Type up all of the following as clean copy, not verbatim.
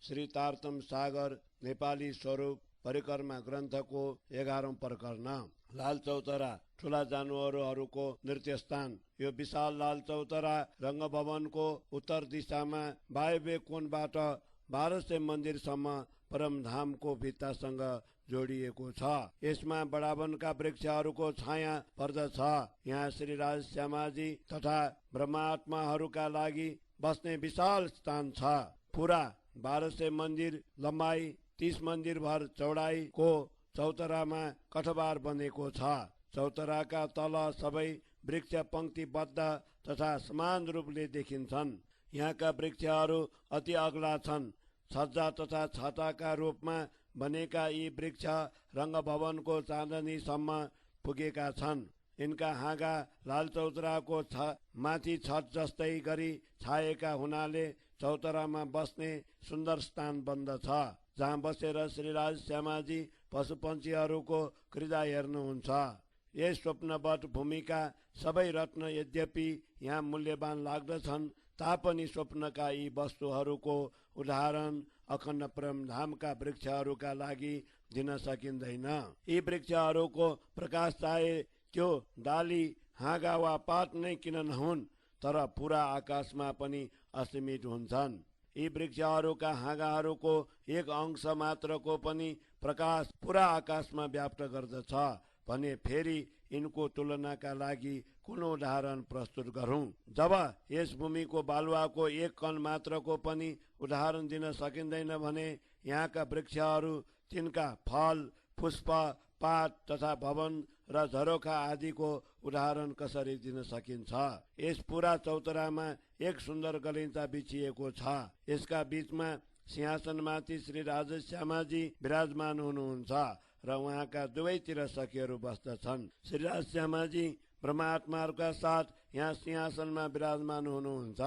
श्री तारतम सागर नेपाली स्वरूप परिक्रमा ग्रन्थको 11औं प्रकरण। लाल चौतरा ठूला जानवरहरूको नृत्य स्थान। यो विशाल लाल चौतरा रङ्गभवनको उत्तर दिशामा वायव्य कोणबाट 1200 मन्दिरसम्म परमधामको भित्तासँग जोडिएको छ। यसमा बडावनका वृक्षहरूको छाया पर्दछ। यहाँ श्री राजश्यामाजी तथा ब्रह्मात्माहरूका लागि बस्ने विशाल स्थान छ। पुरा 1200 मन्दिर लम्बाई 30 मन्दिर भर चौडाइको चौतरामा कठबार बनेको छ। चौतराका तल सबै वृक्ष पंक्तिबद्ध तथा समान रूपले देखिन्छन्। यहाँका वृक्षहरू अति अग्ला छन्। छज्जा तथा छाताका रूपमा बनेका यी वृक्ष रङ्गभवनको चाँदनीसम्म पुगेका छन्। यिनका हाँगा लाल चौतराको माथि छत जस्तै गरी छाएका हुनाले चौतरामा बस्ने सुन्दर स्थान बन्दछ, जहाँ बसेर श्री राजश्यामाजी पशुपन्छीहरूको क्रीडा हेर्नुहुन्छ। यस स्वप्नवत भूमिका सबै रत्न यद्यपि यहाँ मूल्यवान लाग्दछन्, तापनि स्वप्नका यी वस्तुहरूको उदाहरण अखण्ड परमधामका वृक्षहरूका लागि दिन सकिँदैन। यी वृक्षहरूको प्रकाश चाहे त्यो डाली हाँगा वा पात नै किन नहुन्, तर पुरा आकाशमा पनि असीमित हुन्छन्। यी वृक्षहरूका हाँगाहरूको एक अंश मात्रको पनि प्रकाश पुरा आकाशमा व्याप्त गर्दछ भने फेरि यिनको तुलनाका लागि कुन उदाहरण प्रस्तुत गरौं। जब यस भूमिको बालुवाको एक कण मात्रको पनि उदाहरण दिन सकिँदैन भने यहाँका वृक्षहरू तिनका फल, पुष्प, पात तथा भवन र झरोखा आदिको उदाहरण कसरी दिन सकिन्छ। यस पुरा चौतरामा एक सुन्दर गलैँचा बिछिएको छ। यसका बीचमा सिंहासनमाथि श्री राजश्यामाजी विराजमान हुनुहुन्छ र उहाँका दुवैतिर सखीहरू बस्दछन्। श्री राजश्यामाजी ब्रह्मात्माहरूका साथ यहाँ सिंहासनमा विराजमान हुनुहुन्छ।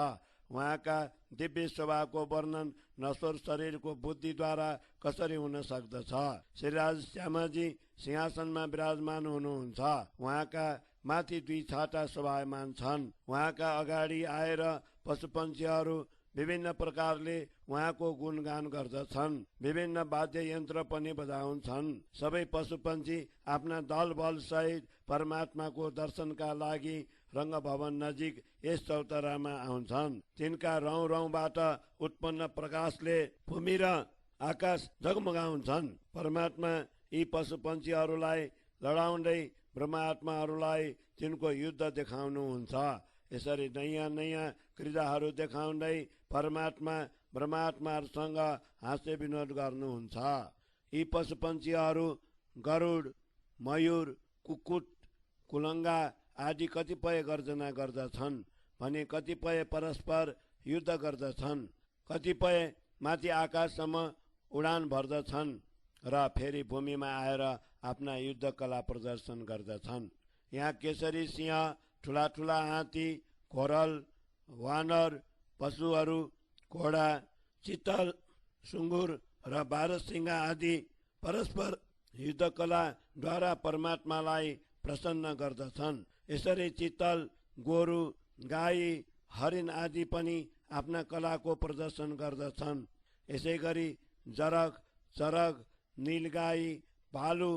उहाँका दिव्य शोभाको वर्णन नश्वर शरीरको बुद्धिद्वारा कसरी हुन सक्दछ। श्री राजश्यामाजी सिंहासनमा विराजमान हुनुहुन्छ। उहाँका माथि 2 छाता शोभायमान छन्। उहाँका अगाडि आएर पशुपन्छीहरू विभिन्न प्रकारले उहाँको गुणगान गर्दछन्। विभिन्न वाद्य यन्त्र पनि बजाउँछन्। सबै पशुपन्छी आफ्ना दल बल सहित परमात्माको दर्शनका लागि रङ्गभवन नजिक यस चौतरामा आउँछन्। तिनका रौं रौंबाट उत्पन्न प्रकाशले भूमि र आकाश जगमगाउँछन्। परमात्मा यी पशुपन्छीहरूलाई लडाउँदै ब्रह्मात्माहरूलाई तिनको युद्ध देखाउनुहुन्छ। यसरी नयाँ नयाँ क्रीडाहरू देखाउँदै परमात्मा ब्रह्मात्माहरूसँग हाँस्य विनोद गर्नुहुन्छ। यी पशुपन्छीहरू गरुड, मयूर, कुकुट, कुलङ्गा आदि कतिपय गर्जना गर्दछन् भने कतिपय परस्पर युद्ध गर्दछन्। कतिपय माथि आकाशसम्म उडान भर्दछन् र फेरि भूमिमा आएर आफ्ना युद्ध कला प्रदर्शन गर्दछन्। यहाँ केसरी सिंह, ठुला ठुला हात्ती, घोरल, वानर, पशुहरू, घोडा, चितल, सुँगुर र 12 सिंह आदि परस्पर युद्ध कलाद्वारा परमात्मालाई प्रसन्न गर्दछन्। यसरी चितल, गोरु, गाई, हरिण आदि पनि आफ्ना कलाको प्रदर्शन गर्दछन्। यसै गरी जरग, चरग, नीलगाई, भालु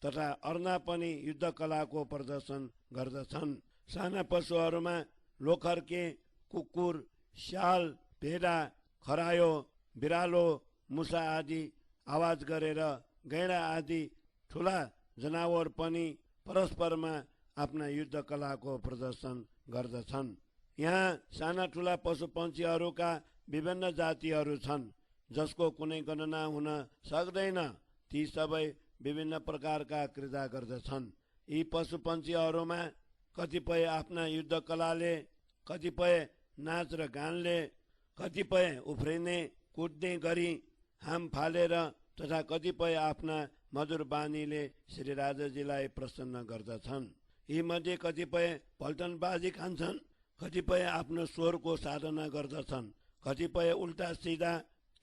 तथा अर्ना पनि युद्ध कलाको प्रदर्शन गर्दछन्। साना पशुहरूमा लोखर्के, कुकुर, स्याल, भेडा, खरायो, बिरालो, मुसा आदि आवाज गरेर गैंडा आदि ठुला जनावर पनि परस्परमा आफ्ना युद्ध कलाको प्रदर्शन गर्दछन्। यहाँ साना ठुला पशुपन्छीहरूका विभिन्न जातिहरू छन्, जसको कुनै गणना हुन सक्दैन। ती सबै विभिन्न प्रकारका क्रीडा गर्दछन्। यी पशुपन्छीहरूमा कतिपय आफ्ना युद्ध कलाले, कतिपय नाच र गानले, कतिपय उफ्रिने कुद्ने गरी हाम फालेर तथा कतिपय आफ्ना मधुर बानीले श्री राजाजीलाई प्रसन्न गर्दछन्। यी मध्ये कतिपय पल्टन बाजी खान्छन्, कतिपय आफ्नो स्वरको साधना गर्दछन्, कतिपय उल्टा सिधा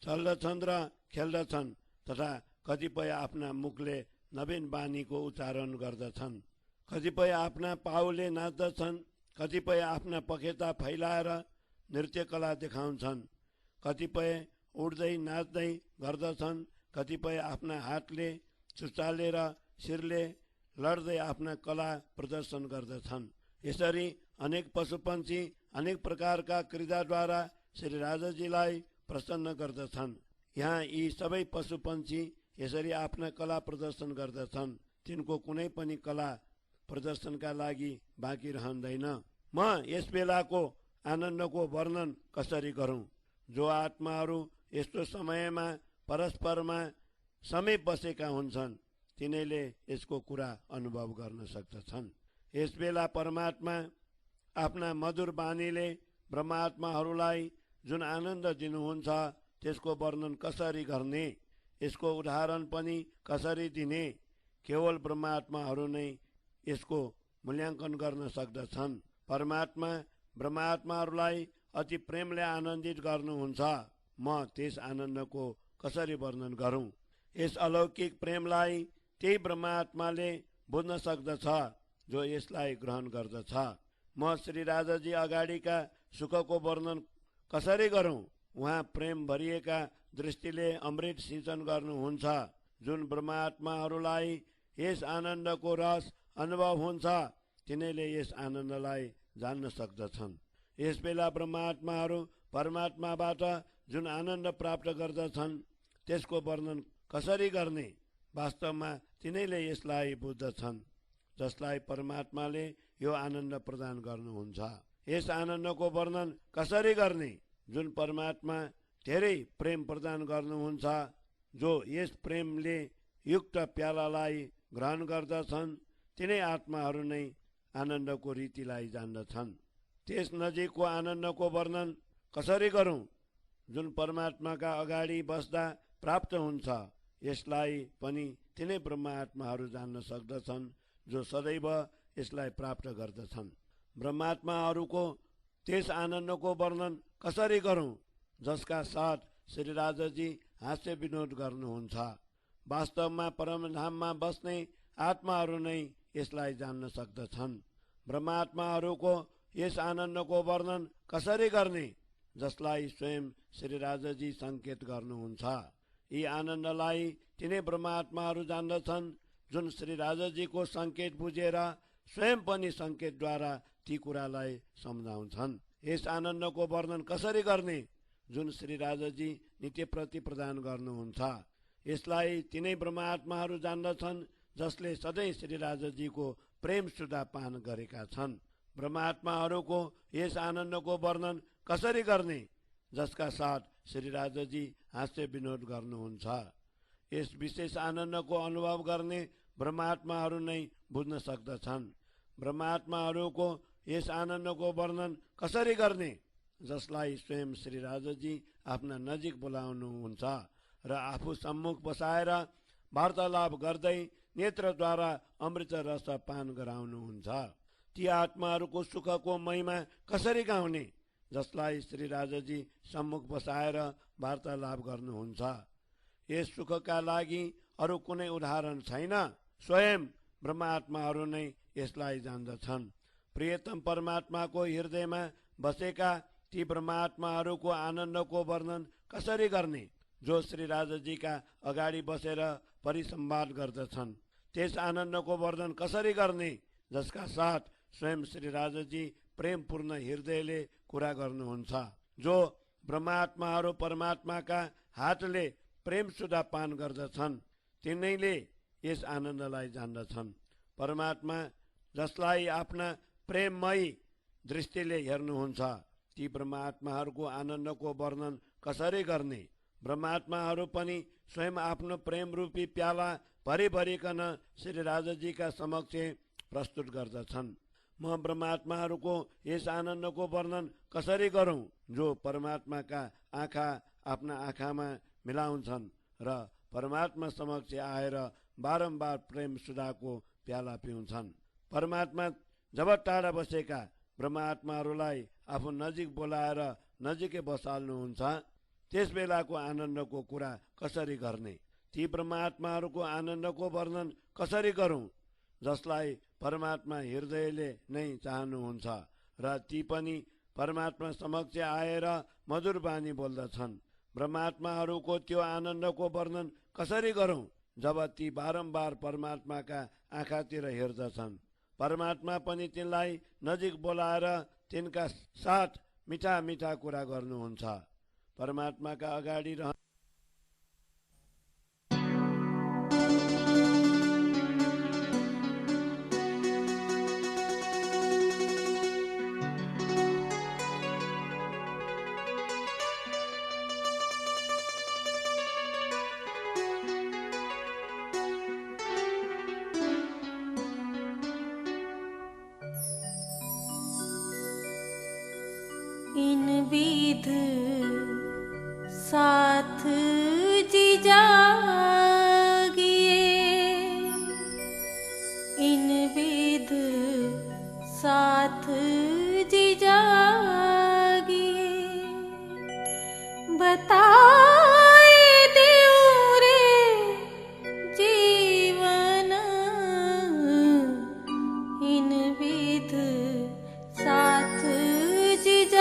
चल्दछन् र खेल्दछन् तथा कतिपय आफ्ना मुखले नवीन बानीको उच्चारण गर्दछन्। कतिपय आफ्ना पाउले नाच्दछन्, कतिपय आफ्ना पखेटा फैलाएर नृत्य कला देखाउँछन्, कतिपय उड्दै नाच्दै गर्दछन्। कतिपय आफ्ना हातले चुचालेर शिरले लड्दै आफ्ना कला प्रदर्शन गर्दछन्। यसरी अनेक पशुपन्छी अनेक प्रकारका क्रीडाद्वारा श्री राजाजीलाई प्रसन्न गर्दछन्। यहाँ यी सबै पशुपन्छी यसरी आफ्ना कला प्रदर्शन गर्दछन्। तिनको कुनै पनि कला प्रदर्शनका लागि बाँकी रहँदैन। म यस बेलाको आनन्दको वर्णन कसरी गरौँ? जो आत्माहरू यस्तो समयमा परस्परमा समीप बसेका हुन्छन् तिनीले यसको कुरा अनुभव गर्न सक्दछन्। यस बेला परमात्मा आफ्ना मधुर बानीले ब्रह्मात्माहरूलाई जुन आनन्द दिनुहुन्छ त्यसको वर्णन कसरी गर्ने, यसको उदाहरण पनि कसरी दिने? केवल ब्रह्मात्माहरू नै यसको मूल्याङ्कन गर्न सक्दछन्। परमात्मा ब्रह्मात्माहरूलाई अति प्रेमले आनन्दित गर्नुहुन्छ। म त्यस आनन्दको कसरी वर्णन गरौँ? यस अलौकिक प्रेमलाई त्यही ब्रह्मात्माले बुझ्न सक्दछ जो यसलाई ग्रहण गर्दछ। म श्री राजाजी अगाडिका सुखको वर्णन कसरी गरौँ? उहाँ प्रेम भरिएका दृष्टिले अमृत सिंचन गर्नुहुन्छ। जुन ब्रह्मात्माहरूलाई यस आनन्दको रस अनुभव हुन्छ तिनीले यस आनन्दलाई जान्न सक्दछन्। यस बेला ब्रह्मात्माहरू परमात्माबाट जुन आनन्द प्राप्त गर्दछन् त्यसको वर्णन कसरी गर्ने? वास्तवमा तिनीले यसलाई बुझ्दछन् जसलाई परमात्माले यो आनन्द प्रदान गर्नुहुन्छ। यस आनन्दको वर्णन कसरी गर्ने? जुन परमात्मा धेरै प्रेम प्रदान गर्नुहुन्छ, जो यस प्रेमले युक्त प्यालालाई ग्रहण गर्दछन् तिनै आत्माहरू नै आनन्दको रीतिलाई जान्दछन्। त्यस नजिकको आनन्दको वर्णन कसरी गरौँ? जुन परमात्माका अगाडि बस्दा प्राप्त हुन्छ यसलाई पनि तिनै ब्रह्मात्माहरू जान्न सक्दछन् जो सदैव यसलाई प्राप्त गर्दछन्। ब्रह्मात्माहरूको त्यस आनन्दको वर्णन कसरी गरौँ जसका साथ श्री राजाजी हास्य विनोद गर्नुहुन्छ? वास्तवमा परमधाममा बस्ने आत्माहरू नै यसलाई जान्न सक्दछन्। ब्रह्मात्माहरूको यस आनन्दको वर्णन कसरी गर्ने जसलाई स्वयं श्री राजाजी सङ्केत गर्नुहुन्छ? यी आनन्दलाई तिनै ब्रह्मात्माहरू जान्दछन् जुन श्री राजाजीको सङ्केत बुझेर स्वयं पनि सङ्केतद्वारा ती कुरालाई सम्झाउँछन्। यस आनन्दको वर्णन कसरी गर्ने जुन श्री राजाजी नित्यप्रति प्रदान गर्नुहुन्छ? यसलाई तिनै ब्रह्मात्माहरू जान्दछन् जसले सधैँ श्री राजाजीको प्रेम सुधा पान गरेका छन्। ब्रह्मात्माहरूको यस आनन्दको वर्णन कसरी गर्ने जसका साथ श्री राजाजी हास्य विनोद गर्नुहुन्छ? यस विशेष आनन्दको अनुभव गर्ने ब्रह्मात्माहरू नै बुझ्न सक्दछन्। ब्रह्मात्माहरूको यस आनन्दको वर्णन कसरी गर्ने जसलाई स्वयं श्री राजाजी आफ्ना नजिक बोलाउनुहुन्छ र आफू सम्मुख बसाएर वार्तालाप गर्दै नेत्रद्वारा अमृत रस पान गराउनुहुन्छ? ती आत्माहरूको सुखको महिमा कसरी गाउने जसलाई श्री राजाजी सम्मुख बसाएर वार्तालाप गर्नुहुन्छ? यस सुखका लागि अरू कुनै उदाहरण छैन। स्वयं ब्रह्मात्माहरू नै यसलाई जान्दछन्। प्रियतम परमात्माको हृदयमा बसेका ती ब्रह्मात्माहरूको आनन्दको वर्णन कसरी गर्ने जो श्री राजाजीका अगाडि बसेर परिसंवाद गर्दछन्? त्यस आनन्दको वर्णन कसरी गर्ने जसका साथ स्वयं श्री राजाजी प्रेमपूर्ण हृदयले कुरा गर्नुहुन्छ? जो ब्रह्मात्माहरू परमात्माका हातले प्रेम सुधा पान गर्दछन् तिनैले यस आनन्दलाई जान्दछन्। परमात्मा जसलाई आफ्ना प्रेममयी दृष्टिले हेर्नुहुन्छ ती ब्रह्मात्माहरूको आनन्दको वर्णन कसरी गर्ने? ब्रह्मात्माहरू पनि स्वयं आफ्नो प्रेम रूपी प्याला भरिभरिकन श्री राजाजीका समक्ष प्रस्तुत गर्दछन्। म ब्रह्मात्माहरूको यस आनन्दको वर्णन कसरी गरौँ जो परमात्माका आँखा आफ्ना आँखामा मिलाउँछन् र परमात्मा समक्ष आएर बारम्बार प्रेम सुधाको प्याला पिउँछन्? परमात्मा जब टाढा बसेका ब्रह्मात्माहरूलाई आफू नजिक बोलाएर नजिकै बसाल्नुहुन्छ त्यस बेलाको आनन्दको कुरा कसरी गर्ने? ती ब्रह्मात्माहरूको आनन्दको वर्णन कसरी गरौँ जसलाई परमात्मा हृदयले नै चाहनुहुन्छ र ती पनि परमात्मा समक्ष आएर मधुर बानी बोल्दछन्? ब्रह्मात्माहरूको त्यो आनन्दको वर्णन कसरी गरौं जब ती बारम्बार परमात्माका आँखातिर हेर्दछन्। परमात्मा पनि तिनलाई नजिक बोलाएर तिनका साथ मिठा मिठा कुरा गर्नुहुन्छ। परमात्माका अगाडि इन विध साथ जी जागिए, इन विध साथ जी जागिए, बताए देऊ रे जीवन, इन विध साथ जी जागिए।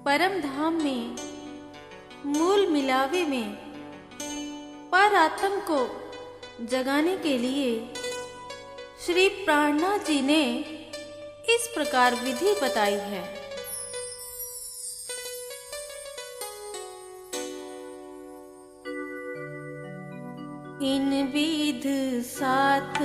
परम धाम में मूल मिलावे में पर आत्म को जगाने के लिए श्री प्राणनाथ जी ने इस प्रकार विधि बताई है। इन विध साथ